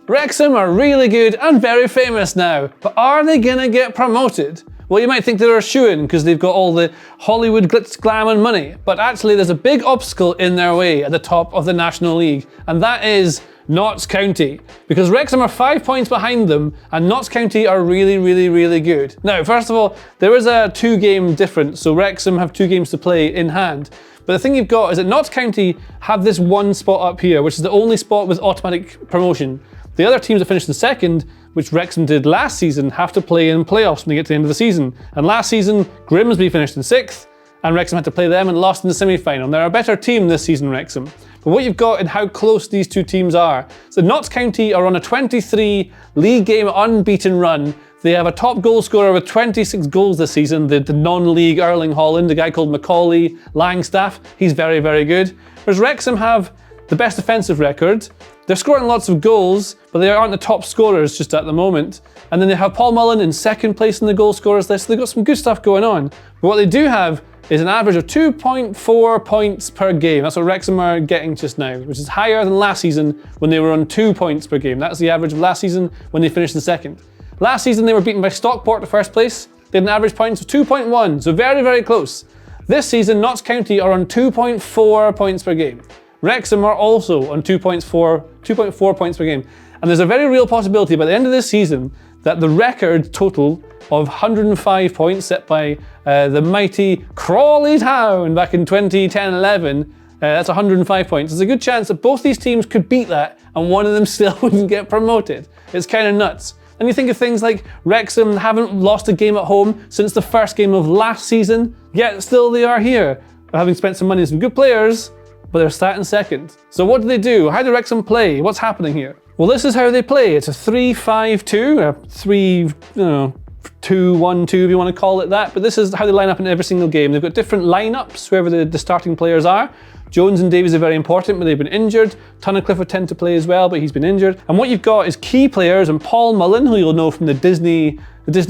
Wrexham are really good and very famous now, but are they gonna get promoted? Well, you might think they're a shoo-in because they've got all the Hollywood glitz, glam and money, but actually there's a big obstacle in their way at the top of the National League, and that is Notts County. Because Wrexham are 5 points behind them, and Notts County are really good. Now, first of all, there is a 2-game difference, so Wrexham have 2 games to play in hand. But the thing you've got is that Notts County have this one spot up here, which is the only spot with automatic promotion. The other teams that finished in second, which Wrexham did last season, have to play in playoffs when they get to the end of the season. And last season, Grimsby finished in 6th, and Wrexham had to play them and lost in the semi-final. They're a better team this season, Wrexham. But what you've got in how close these two teams are. So Notts County are on a 23 league game unbeaten run. They have a top goal scorer with 26 goals this season, the non-league Erling Haaland, a guy called Macaulay Langstaff. He's very good. Whereas Wrexham have the best defensive record. They're scoring lots of goals, but they aren't the top scorers just at the moment. And then they have Paul Mullen in second place in the goal scorers list. So they've got some good stuff going on. But what they do have is an average of 2.4 points per game. That's what Wrexham are getting just now, which is higher than last season when they were on 2 points per game. That's the average of last season when they finished in second. Last season they were beaten by Stockport to first place. They had an average points of 2.1, so very close. This season, Notts County are on 2.4 points per game. Wrexham are also on 2.4 points per game. And there's a very real possibility by the end of this season that the record total of 105 points set by the mighty Crawley Town back in 2010-11, that's 105 points. There's a good chance that both these teams could beat that and one of them still wouldn't get promoted. It's kind of nuts. And you think of things like Wrexham haven't lost a game at home since the first game of last season, yet still they are here, having spent some money on some good players, but they're sat in second. So what do? How do Wrexham play? What's happening here? Well, this is how they play. It's a 3-5-2, a 3-2-1-2 if you want to call it that, but this is how they line up in every single game. They've got different lineups, whoever the starting players are. Jones and Davies are very important, but they've been injured. Tunnicliffe would tend to play as well, but he's been injured. And what you've got is key players, and Paul Mullen, who you'll know from the Disney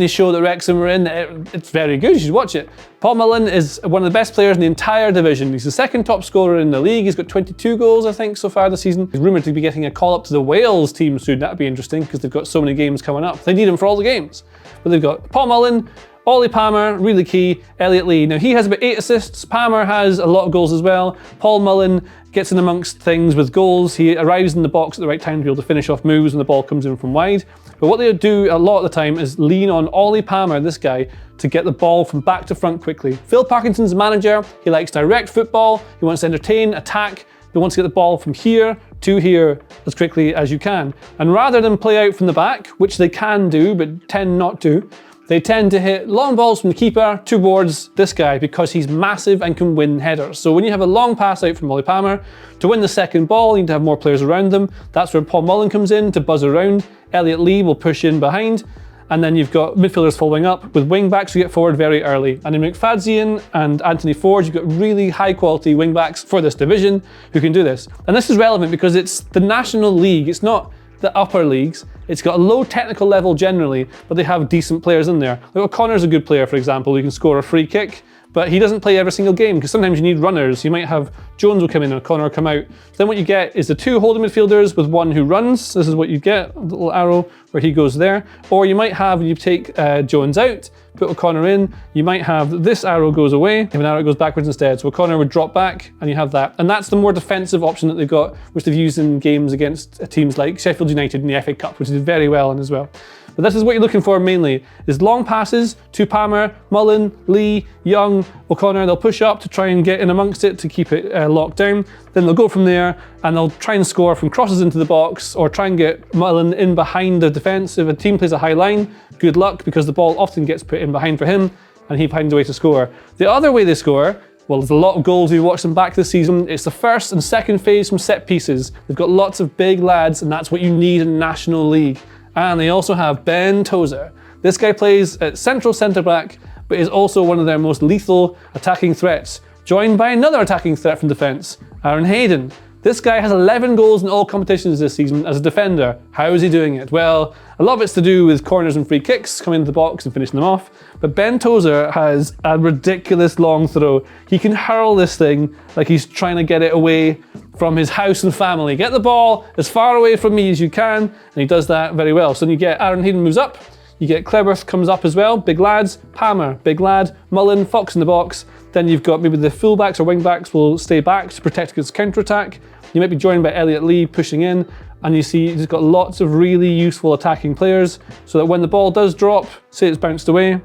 show that Wrexham were in. It's very good, you should watch it. Paul Mullen is one of the best players in the entire division. He's the second top scorer in the league. He's got 22 goals, I think, so far this season. He's rumoured to be getting a call up to the Wales team soon. That'd be interesting, because they've got so many games coming up. They need him for all the games. But they've got Paul Mullen, Ollie Palmer, really key, Elliot Lee. Now he has about 8 assists, Palmer has a lot of goals as well. Paul Mullen gets in amongst things with goals. He arrives in the box at the right time to be able to finish off moves when the ball comes in from wide. But what they do a lot of the time is lean on Ollie Palmer, this guy, to get the ball from back to front quickly. Phil Parkinson's manager, he likes direct football, he wants to entertain, attack, he wants to get the ball from here to here as quickly as you can. And rather than play out from the back, which they can do, but tend not to, they tend to hit long balls from the keeper towards this guy because he's massive and can win headers. So when you have a long pass out from Ollie Palmer, to win the second ball, you need to have more players around them. That's where Paul Mullen comes in to buzz around. Elliot Lee will push in behind. And then you've got midfielders following up with wing backs who get forward very early. And in McFadzean and Anthony Ford, you've got really high quality wing backs for this division who can do this. And this is relevant because it's the National League. It's not the upper leagues. It's got a low technical level generally, but they have decent players in there. Like O'Connor's a good player, for example, who can score a free kick, but he doesn't play every single game because sometimes you need runners. You might have Jones will come in and O'Connor will come out. So then what you get is the 2 holding midfielders with 1 who runs. This is what you get, a little arrow where he goes there. Or you might have, you take Jones out, put O'Connor in, you might have this arrow goes away, if an arrow goes backwards instead. So O'Connor would drop back and you have that. And that's the more defensive option that they've got, which they've used in games against teams like Sheffield United in the FA Cup, which is very well in as well. But this is what you're looking for mainly, is long passes to Palmer, Mullen, Lee, Young, O'Connor. They'll push up to try and get in amongst it to keep it locked down. Then they'll go from there and they'll try and score from crosses into the box or try and get Mullen in behind the defence. If a team plays a high line, good luck because the ball often gets put in behind for him and he finds a way to score. The other way they score, well, there's a lot of goals. We watched them back this season. It's the first and second phase from set pieces. They've got lots of big lads and that's what you need in National League. And they also have Ben Tozer. This guy plays at central centre-back, but is also one of their most lethal attacking threats, joined by another attacking threat from defence, Aaron Hayden. This guy has 11 goals in all competitions this season as a defender. How is he doing it? Well, a lot of it's to do with corners and free kicks, coming into the box and finishing them off. But Ben Tozer has a ridiculous long throw. He can hurl this thing like he's trying to get it away from his house and family. Get the ball as far away from me as you can, and he does that very well. So then you get Aaron Hayden moves up, you get Cleworth comes up as well, big lads, Palmer, big lad, Mullen, Fox in the box. Then you've got maybe the fullbacks or wingbacks will stay back to protect against counter-attack. You might be joined by Elliot Lee pushing in, and you see he's got lots of really useful attacking players, so that when the ball does drop, say it's bounced away,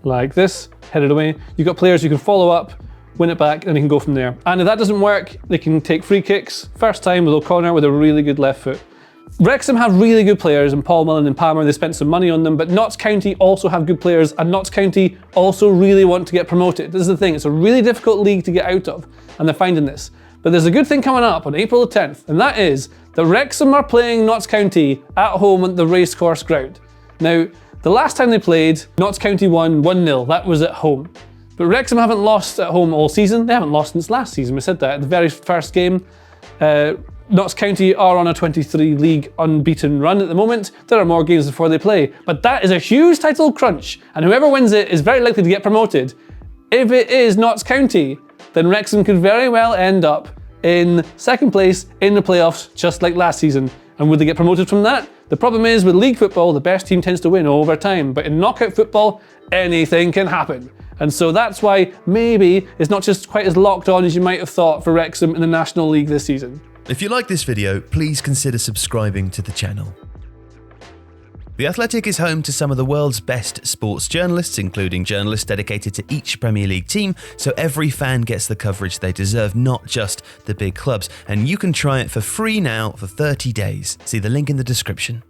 like this, headed away, you've got players who can follow up, win it back, and they can go from there. And if that doesn't work, they can take free kicks, first time with O'Connor with a really good left foot. Wrexham have really good players, and Paul Mullen and Palmer, they spent some money on them, but Notts County also have good players, and Notts County also really want to get promoted. This is the thing, it's a really difficult league to get out of, and they're finding this. But there's a good thing coming up on April the 10th, and that is that Wrexham are playing Notts County at home at the racecourse ground. Now, the last time they played, Notts County won 1-0, that was at home. But Wrexham haven't lost at home all season, they haven't lost since last season, we said that at the very first game. Notts County are on a 23 league unbeaten run at the moment. There are more games before they play, but that is a huge title crunch, and whoever wins it is very likely to get promoted. If it is Notts County, then Wrexham could very well end up in second place in the playoffs, just like last season. And would they get promoted from that? The problem is with league football, the best team tends to win over time, but in knockout football, anything can happen. And so that's why maybe it's not just quite as locked on as you might have thought for Wrexham in the National League this season. If you like this video, please consider subscribing to the channel. The Athletic is home to some of the world's best sports journalists, including journalists dedicated to each Premier League team, so every fan gets the coverage they deserve, not just the big clubs. And you can try it for free now for 30 days. See the link in the description.